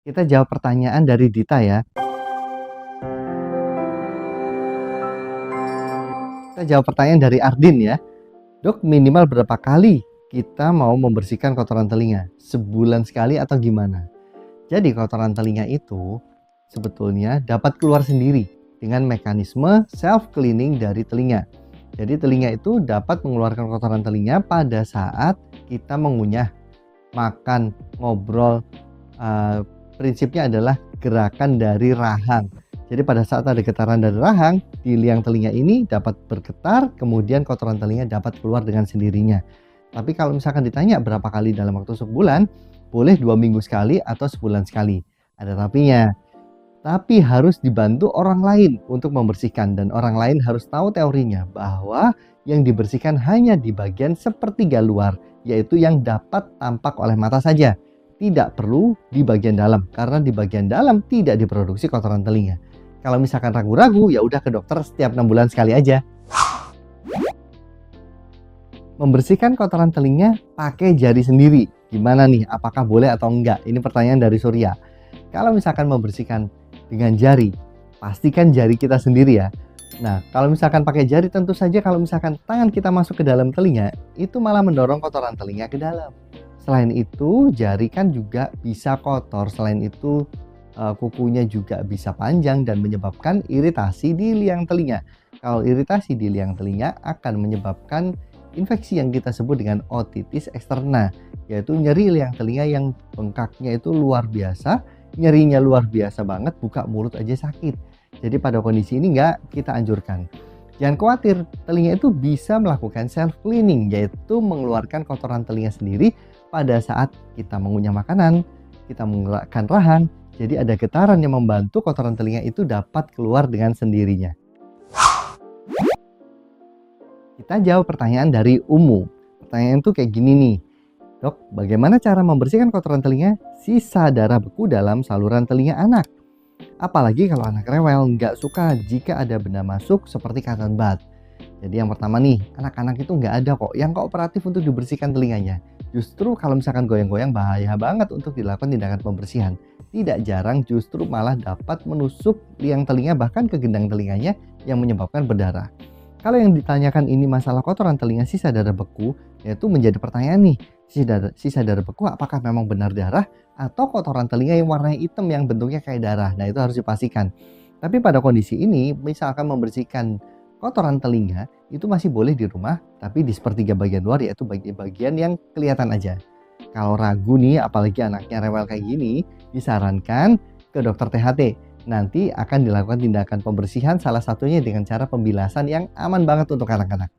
Kita jawab pertanyaan dari Dita ya. Kita jawab pertanyaan dari Ardin ya. Dok, minimal berapa kali kita mau membersihkan kotoran telinga? Sebulan sekali atau gimana? Jadi kotoran telinga itu sebetulnya dapat keluar sendiri dengan mekanisme self cleaning dari telinga. Jadi telinga itu dapat mengeluarkan kotoran telinga pada saat kita mengunyah, makan, ngobrol. Prinsipnya adalah gerakan dari rahang. Jadi pada saat ada getaran dari rahang, di liang telinga ini dapat bergetar, kemudian kotoran telinga dapat keluar dengan sendirinya. Tapi kalau misalkan ditanya berapa kali dalam waktu sebulan, boleh 2 minggu sekali atau sebulan sekali. Ada tapinya. Tapi harus dibantu orang lain untuk membersihkan, dan orang lain harus tahu teorinya bahwa yang dibersihkan hanya di bagian sepertiga luar, yaitu yang dapat tampak oleh mata saja. Tidak perlu di bagian dalam, karena di bagian dalam tidak diproduksi kotoran telinga. Kalau misalkan ragu-ragu, ya udah ke dokter setiap 6 bulan sekali aja. Membersihkan kotoran telinga pakai jari sendiri. Gimana nih? Apakah boleh atau enggak? Ini pertanyaan dari Surya. Kalau misalkan membersihkan dengan jari, pastikan jari kita sendiri ya. Nah, kalau misalkan pakai jari, tentu saja kalau misalkan tangan kita masuk ke dalam telinga, itu malah mendorong kotoran telinga ke dalam. Selain itu, jari kan juga bisa kotor. Selain itu, kukunya juga bisa panjang dan menyebabkan iritasi di liang telinga. Kalau iritasi di liang telinga akan menyebabkan infeksi yang kita sebut dengan otitis eksterna, yaitu nyeri liang telinga yang bengkaknya itu luar biasa, nyerinya luar biasa banget, buka mulut aja sakit. Jadi pada kondisi ini nggak kita anjurkan. Jangan khawatir, telinga itu bisa melakukan self cleaning, yaitu mengeluarkan kotoran telinga sendiri pada saat kita mengunyah makanan, kita mengeluarkan rahang. Jadi ada getaran yang membantu kotoran telinga itu dapat keluar dengan sendirinya. Kita jawab pertanyaan dari Umu. Pertanyaan itu kayak gini nih. Dok, bagaimana cara membersihkan kotoran telinga sisa darah beku dalam saluran telinga anak? Apalagi kalau anak rewel, nggak suka jika ada benda masuk seperti cotton bud. Jadi yang pertama nih, anak-anak itu nggak ada kok yang kooperatif untuk dibersihkan telinganya. Justru kalau misalkan goyang-goyang, bahaya banget untuk dilakukan tindakan pembersihan. Tidak jarang justru malah dapat menusuk liang telinga, bahkan ke gendang telinganya yang menyebabkan berdarah. Kalau yang ditanyakan ini masalah kotoran telinga sisa darah beku, yaitu menjadi pertanyaan nih, sisa darah beku apakah memang benar darah atau kotoran telinga yang warnanya hitam yang bentuknya kayak darah? Nah, itu harus dipastikan. Tapi pada kondisi ini, misalkan membersihkan kotoran telinga itu masih boleh di rumah, tapi di sepertiga bagian luar, yaitu bagian yang kelihatan aja. Kalau ragu nih, apalagi anaknya rewel kayak gini, disarankan ke dokter THT. Nanti akan dilakukan tindakan pembersihan, salah satunya dengan cara pembilasan yang aman banget untuk anak-anak.